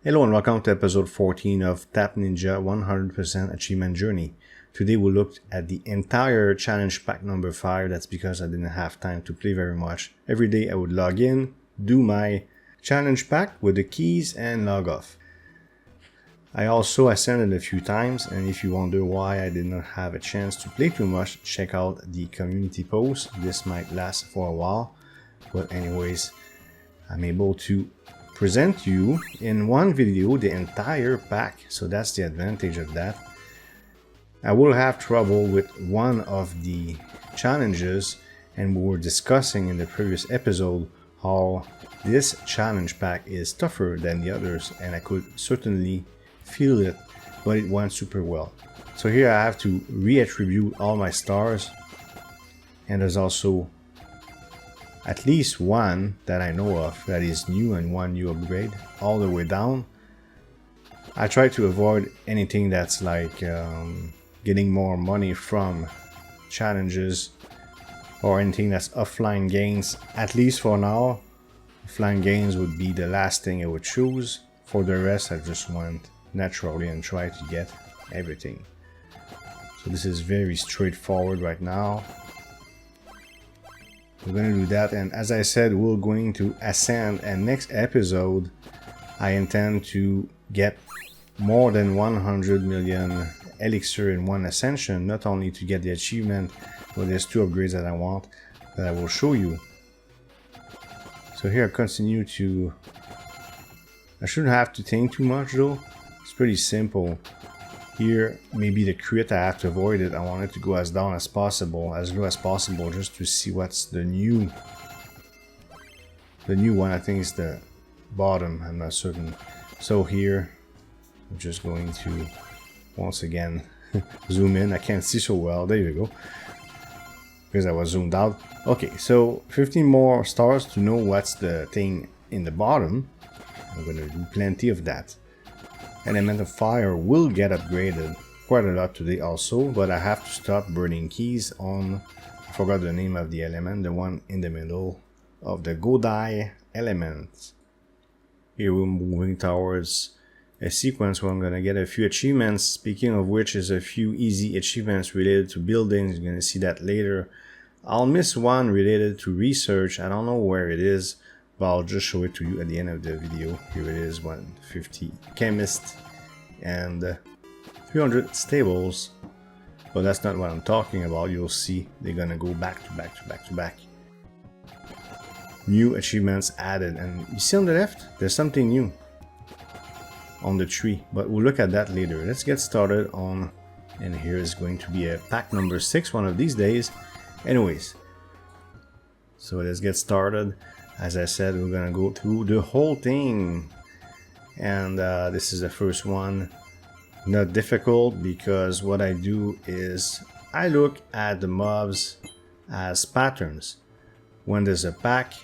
Hello and welcome to episode 14 of Tap Ninja 100% Achievement Journey. Today we looked at the entire challenge pack number 5. That's because I didn't have time to play very much. Every day I would log in, do my challenge pack with the keys and log off. I also ascended a few times, and if you wonder why I did not have a chance to play too much, check out the community post. This might last for a while, but anyways, I'm able to present you in one video the entire pack, so that's the advantage of that. I will have trouble with one of the challenges, and we were discussing in the previous episode how this challenge pack is tougher than the others, and I could certainly feel it, but it went super well. So here I have to reattribute all my stars, and there's also at least one that I know of that is new and one new upgrade all the way down. I try to avoid anything that's like getting more money from challenges or anything that's offline gains, at least for now. Offline gains would be the last thing I would choose. For the rest, I just went naturally and try to get everything. So this is very straightforward right now. We're going to do that, and as I said, we're going to ascend, and next episode I intend to get more than 100 million elixir in one ascension, not only to get the achievement, but there's two upgrades that I want that I will show you. So here I continue to... I shouldn't have to think too much though. It's pretty simple. Here, maybe the crit, I have to avoid it. I want it to go as down as possible, as low as possible, just to see what's the new. The new one, I think, is the bottom. I'm not certain. So here, I'm just going to, once again, zoom in. I can't see so well. There you go. Because I was zoomed out. Okay, so 15 more stars to know what's the thing in the bottom. I'm going to do plenty of that. Element of fire will get upgraded quite a lot today also, but I have to stop burning keys on, I forgot the name of the element, the one in the middle of the Godai element. Here we're moving towards a sequence where I'm going to get a few achievements, speaking of which is a few easy achievements related to buildings. You're going to see that later. I'll miss one related to research. I don't know where it is, but I'll just show it to you at the end of the video. Here it is, 150 chemist and 300 stables. But that's not what I'm talking about. You'll see they're gonna go back to back to back to back. New achievements added, and you see on the left, there's something new on the tree, but we'll look at that later. Let's get started on, and here is going to be a pack number 6 one of these days. Anyways, so let's get started. As I said, we're gonna go through the whole thing, and this is the first one. Not difficult, because what I do is I look at the mobs as patterns. When there's a pack,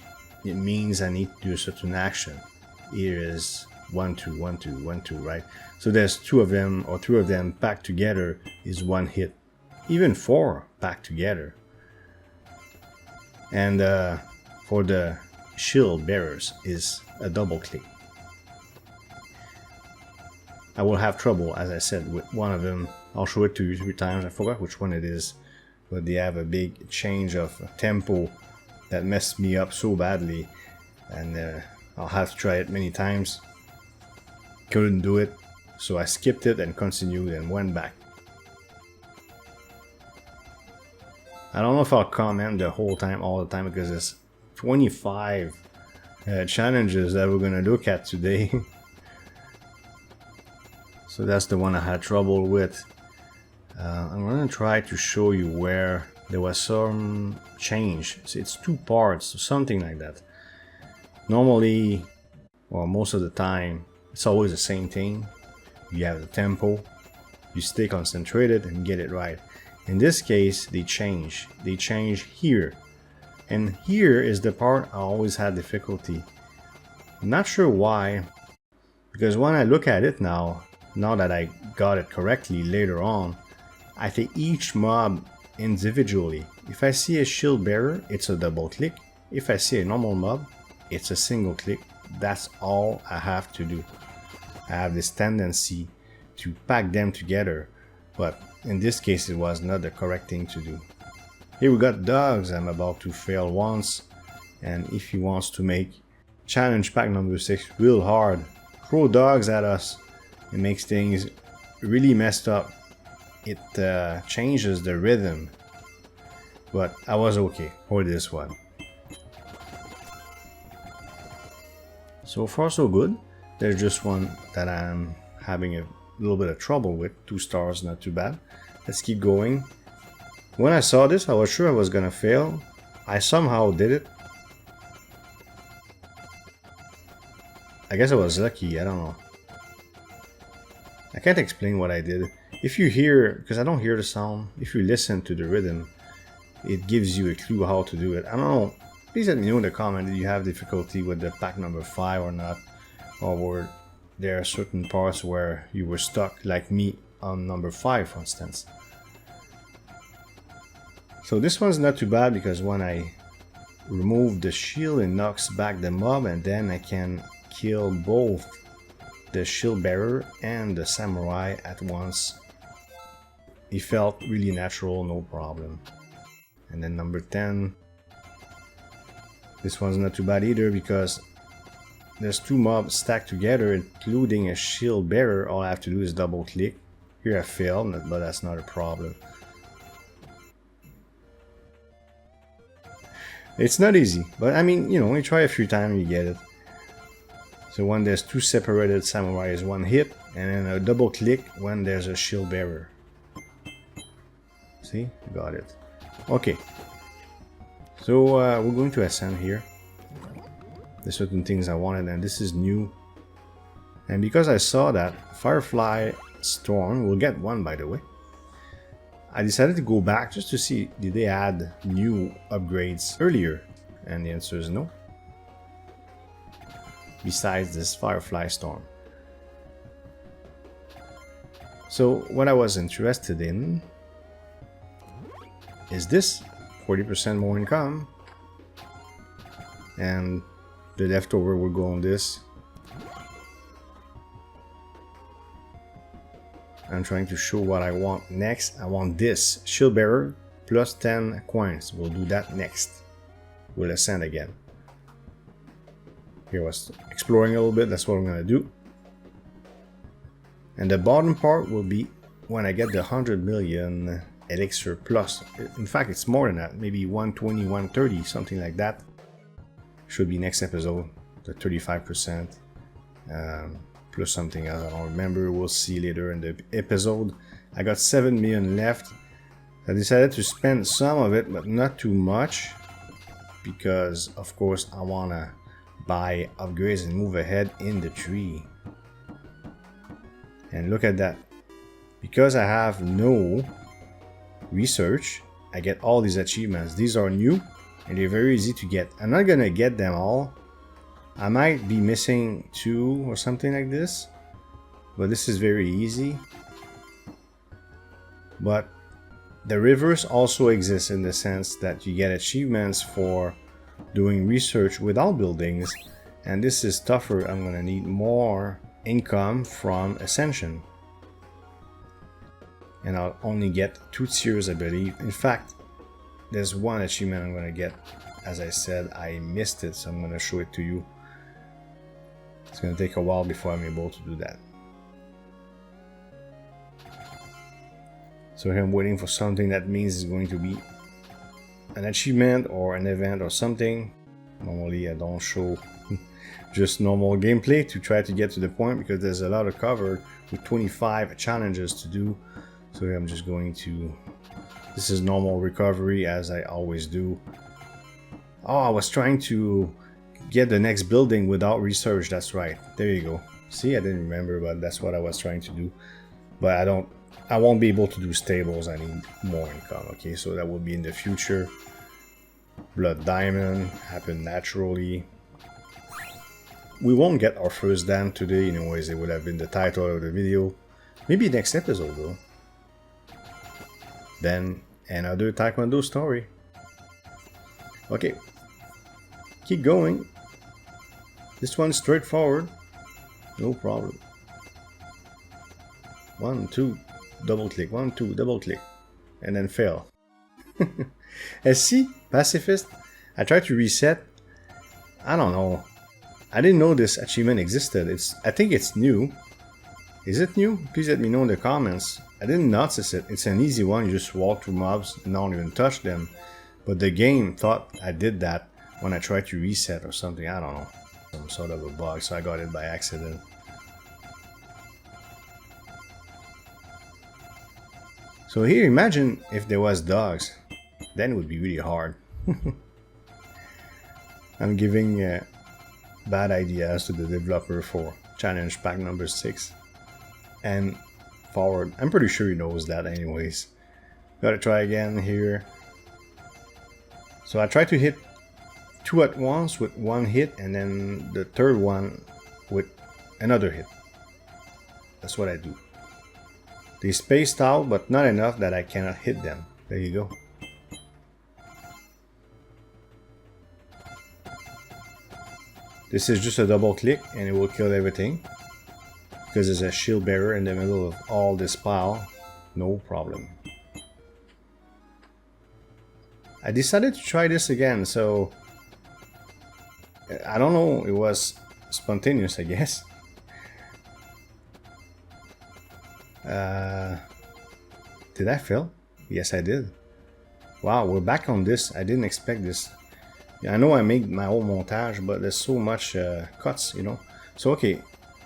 it means I need to do a certain action. Here is 1 2 1 2 1 2, right? So there's 2 of them or 3 of them packed together is 1 hit, even 4 packed together. And for the shield bearers is a double click. I will have trouble, as I said, with one of them. I'll show it to you 3 times. I forgot which one it is, but they have a big change of tempo that messed me up so badly, and I'll have to try it many times. Couldn't do it, so I skipped it and continued and went back. I don't know if I'll comment the whole time, all the time, because it's 25 challenges that we're gonna look at today. So that's the one I had trouble with. I'm gonna try to show you where there was some change. So it's 2 parts or something like that. Normally, or most of the time, it's always the same thing. You have the tempo, you stay concentrated and get it right. In this case, they change here. And here is the part I always had difficulty. I'm not sure why, because when I look at it now that I got it correctly later on, I take each mob individually. If I see a shield bearer, it's a double click. If I see a normal mob, it's a single click. That's all I have to do. I have this tendency to pack them together, but in this case it was not the correct thing to do. Here we got dogs. I'm about to fail once, and if he wants to make challenge pack number 6 real hard, throw dogs at us, it makes things really messed up. It changes the rhythm, but I was okay for this one. So far so good. There's just one that I'm having a little bit of trouble with. 2 stars, not too bad. Let's keep going. When I saw this, I was sure I was gonna fail. I somehow did it. I guess I was lucky, I don't know. I can't explain what I did. If you hear, because I don't hear the sound, if you listen to the rhythm, it gives you a clue how to do it. I don't know. Please let me know in the comment if you have difficulty with the pack number 5 or not. Or were there certain parts where you were stuck, like me on number 5 for instance. So this one's not too bad because when I remove the shield, it knocks back the mob, and then I can kill both the shield bearer and the samurai at once. It felt really natural, no problem. And then number 10. This one's not too bad either because there's 2 mobs stacked together, including a shield bearer. All I have to do is double click. Here I failed, but that's not a problem. It's not easy, but I mean, you know, you try a few times, you get it. So when there's 2 separated samurais, 1 hit, and then a double click when there's a shield bearer. See? Got it. Okay. So we're going to ascend here. There's certain things I wanted, and this is new. And because I saw that Firefly Storm, we'll get one by the way, I decided to go back just to see did they add new upgrades earlier, and the answer is no. Besides this Firefly Storm. So what I was interested in is this 40% more income, and the leftover will go on this. I'm trying to show what I want next. I want this shield bearer plus 10 coins. We'll do that next. We'll ascend again. Here I was exploring a little bit. That's what I'm gonna do. And the bottom part will be when I get the 100 million elixir plus. In fact, it's more than that. Maybe 120, 130, something like that. Should be next episode. The 35%. Plus something else, I don't remember. We'll see later in the episode. I got 7 million left. I decided to spend some of it, but not too much. Because, of course, I want to buy upgrades and move ahead in the tree. And look at that. Because I have no research, I get all these achievements. These are new and they're very easy to get. I'm not gonna get them all. I might be missing 2 or something like this, but this is very easy. But the reverse also exists in the sense that you get achievements for doing research without buildings, and this is tougher. I'm gonna need more income from ascension, and I'll only get 2 tiers, I believe. In fact, there's 1 achievement I'm gonna get. As I said, I missed it, so I'm gonna show it to you. It's gonna take a while before I'm able to do that. So here I'm waiting for something that means it's going to be an achievement or an event or something. Normally I don't show just normal gameplay to try to get to the point because there's a lot of cover with 25 challenges to do. So here I'm just going to... This is normal recovery as I always do. Oh, I was trying to get the next building without research. That's right. There you go. See, I didn't remember, but that's what I was trying to do. But I won't be able to do stables. I need more income. Okay, so that will be in the future. Blood Diamond happened naturally. We won't get our first dam today. Anyways, it would have been the title of the video. Maybe next episode though. Then another Taekwondo story. Okay. Keep going. This one's straightforward. No problem. 1, 2, double click, 1, 2, double click, and then fail. And see, pacifist, I tried to reset. I don't know. I didn't know this achievement existed. I think it's new. Is it new? Please let me know in the comments. I didn't notice it. It's an easy one. You just walk through mobs and don't even touch them. But the game thought I did that when I tried to reset or something. I don't know. Some sort of a bug, so I got it by accident. So here, imagine if there was dogs. Then it would be really hard. I'm giving bad ideas to the developer for challenge pack number 6 and forward. I'm pretty sure he knows that anyways. Gotta try again here. So I try to hit 2 at once with 1 hit, and then the third one with another hit. That's what I do. They spaced out, but not enough that I cannot hit them. There you go. This is just a double click and it will kill everything. Because there's a shield bearer in the middle of all this pile. No problem. I decided to try this again, so I don't know, it was spontaneous, I guess. Did I fail? Yes, I did. Wow, we're back on this. I didn't expect this. Yeah, I know I made my own montage, but there's so much cuts, you know. So okay,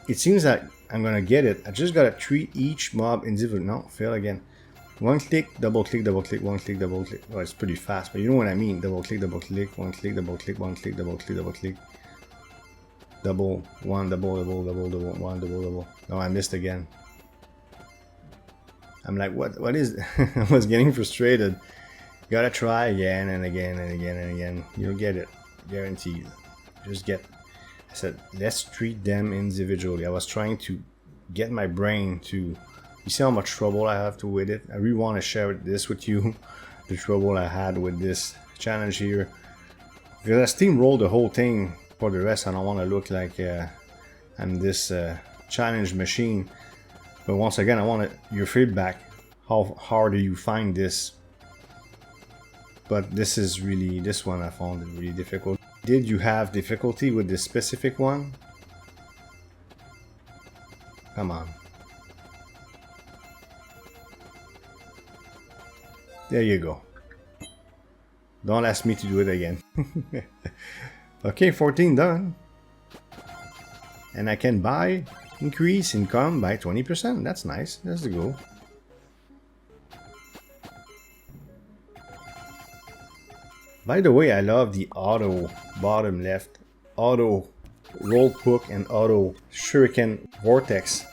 it seems that I'm gonna get it. I just gotta treat each mob individually. No, fail again. 1 click, double click, 1 click, double click. Oh, it's pretty fast, but you know what I mean. Double click, 1 click, double click, 1 click, double click, double click. Double, 1, double, 1, double. No, I missed again. I'm like, what is I was getting frustrated. You gotta try again and again and again and again. You'll get it. Guaranteed. Just get. I said, let's treat them individually. I was trying to get my brain to. You see how much trouble I have to with it? I really want to share this with you. The trouble I had with this challenge here. Because I steamrolled the whole thing. For the rest, I don't want to look like I'm this challenge machine. But once again, I want your feedback. How hard do you find this? But this is really, this one I found it really difficult. Did you have difficulty with this specific one? Come on. There you go. Don't ask me to do it again. Okay, 14 done. And I can buy, increase income by 20%. That's nice. That's the goal. By the way, I love the auto bottom left, auto roll hook, and auto shuriken vortex.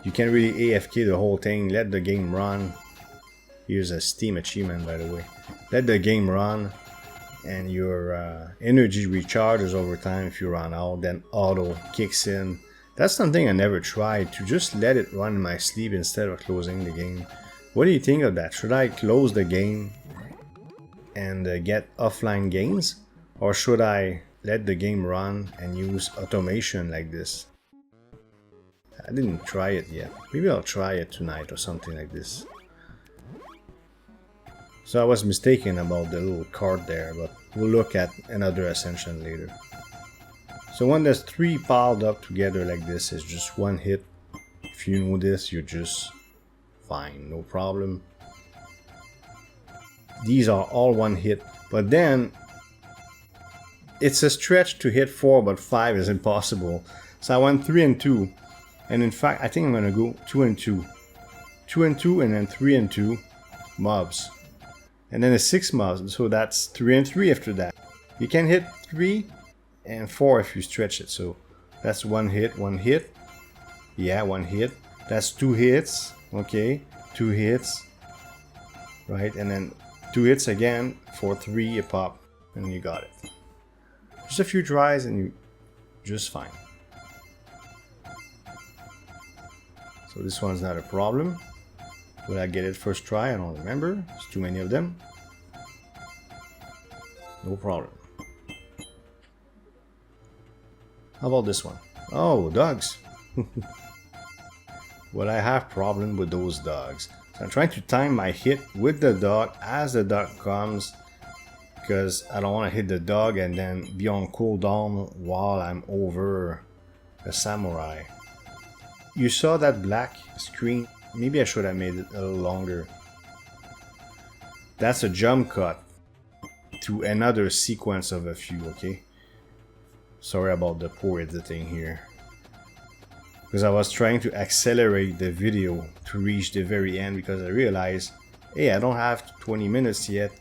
You can really AFK the whole thing, let the game run. Here's a Steam achievement, by the way. Let the game run, and your energy recharges over time if you run out, then auto kicks in. That's something I never tried, to just let it run in my sleep instead of closing the game. What do you think of that? Should I close the game and get offline games? Or should I let the game run and use automation like this? I didn't try it yet. Maybe I'll try it tonight or something like this. So I was mistaken about the little card there, but we'll look at another ascension later. So when there's 3 piled up together like this, it's just 1 hit. If you know this, you're just fine, no problem. These are all 1 hit, but then it's a stretch to hit 4, but 5 is impossible. So I went 3 and 2, and in fact I think I'm gonna go 2 and 2. 2 and 2, and then 3 and 2 mobs. And then a 6 mobs, so that's 3 and 3 after that. You can hit 3 and 4 if you stretch it, so that's 1 hit, 1 hit. Yeah, 1 hit. That's 2 hits, okay, 2 hits. Right, and then 2 hits again for 3 a pop, and you got it. Just a few tries and you're just fine. So this one's not a problem. Will I get it first try? I don't remember. There's too many of them. No problem. How about this one? Oh, dogs. Well, I have problem with those dogs. So I'm trying to time my hit with the dog as the dog comes, because I don't want to hit the dog and then be on cooldown while I'm over a samurai. You saw that black screen? Maybe I should have made it a little longer. That's a jump cut to another sequence of a few, okay? Sorry about the poor editing here. Because I was trying to accelerate the video to reach the very end, because I realized, hey, I don't have 20 minutes yet,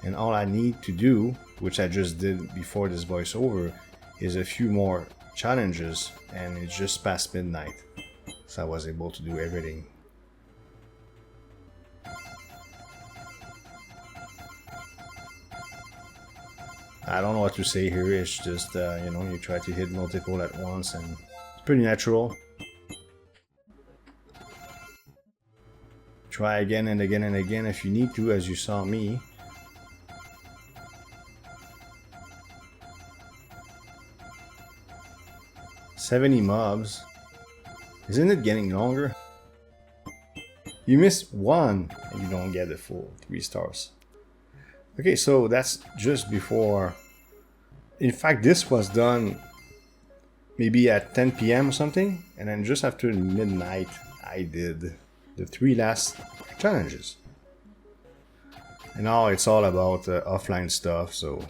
and all I need to do, which I just did before this voiceover, is a few more challenges, and it's just past midnight. So I was able to do everything. I don't know what to say here, it's just, you know, you try to hit multiple at once and it's pretty natural. Try again and again and again if you need to, as you saw me. $70 mobs. Isn't it getting longer? You miss one and you don't get the full 3 stars. Okay, so that's just before. In fact, this was done maybe at 10 p.m. or something, and then just after midnight, I did the 3 last challenges. And now it's all about offline stuff, so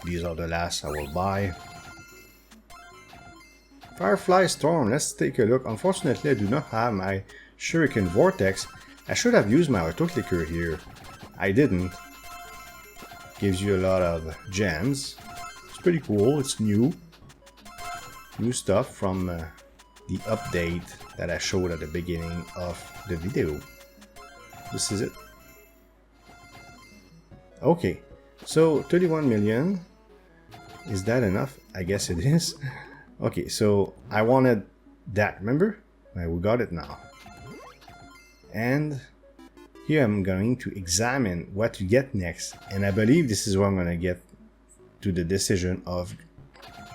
these are the last I will buy. Firefly Storm, let's take a look. Unfortunately, I do not have my Shuriken Vortex. I should have used my auto clicker here. I didn't. Gives you a lot of gems. It's pretty cool. It's new stuff from the update that I showed at the beginning of the video. This is it. Okay, so 31 million. Is that enough? I guess it is. Okay, so I wanted that, remember? We got it now. And here I'm going to examine what to get next, and I believe this is where I'm going to get to the decision of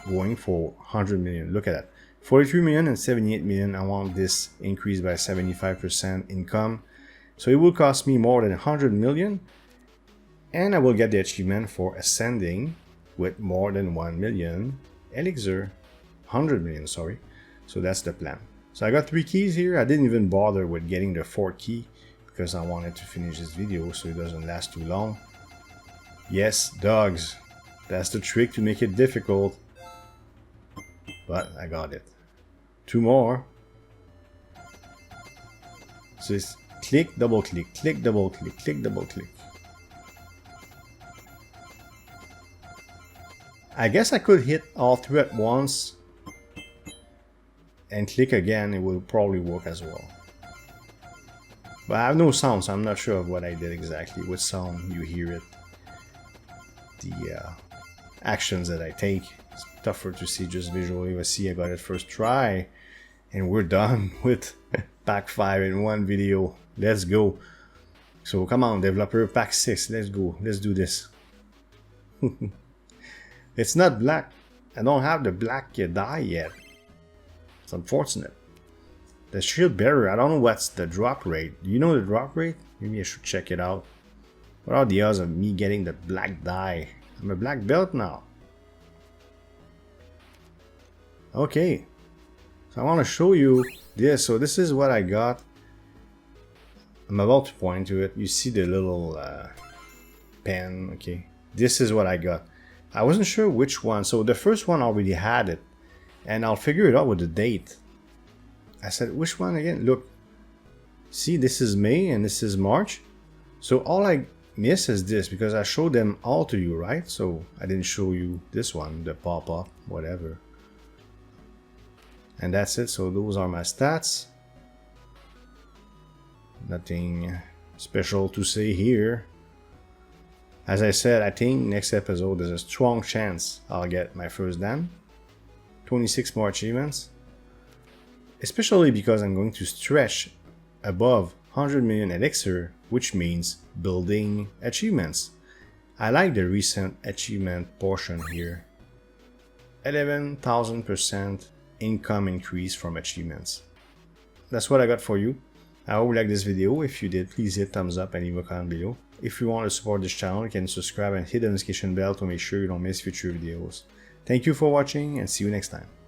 going for 100 million. Look at that. 43 million and 78 million. I want this increased by 75% income. So it will cost me more than 100 million, and I will get the achievement for ascending with more than 1 million elixir. 100 million, sorry. So that's the plan. So I got 3 keys here. I didn't even bother with getting the 4th key, because I wanted to finish this video so it doesn't last too long. Yes, dogs. That's the trick to make it difficult. But I got it. 2 more. So it's click, double click, click, double click, click, double click. I guess I could hit all 3 at once and click again. It will probably work as well. But I have no sound, so I'm not sure of what I did exactly. With sound, you hear it. The actions that I take, it's tougher to see just visually. But see, I got it first try, and we're done with pack 5 in one video. Let's go. So come on, developer, pack 6. Let's go. Let's do this. It's not black. I don't have the black dye yet. It's unfortunate. The shield bearer, I don't know what's the drop rate. Do you know the drop rate? Maybe I should check it out. What are the odds of me getting the black dye? I'm a black belt now. Okay. So I want to show you this. So this is what I got. I'm about to point to it. You see the little pen. Okay. This is what I got. I wasn't sure which one. So the first one already had it. And I'll figure it out with the date. I said, which one again? Look, see, this is May and this is March. So all I miss is this, because I showed them all to you, right? So I didn't show you this one, the pop-up, whatever. And that's it. So those are my stats. Nothing special to say here. As I said, I think next episode there's a strong chance I'll get my first dan. 26 more achievements. Especially because I'm going to stretch above 100 million elixir, which means building achievements. I like the recent achievement portion here. 11,000% income increase from achievements. that's what I got for you. I hope you liked this video. If you did, please hit thumbs up and leave a comment below. If you want to support this channel, you can subscribe and hit the notification bell to make sure you don't miss future videos. Thank you for watching and see you next time.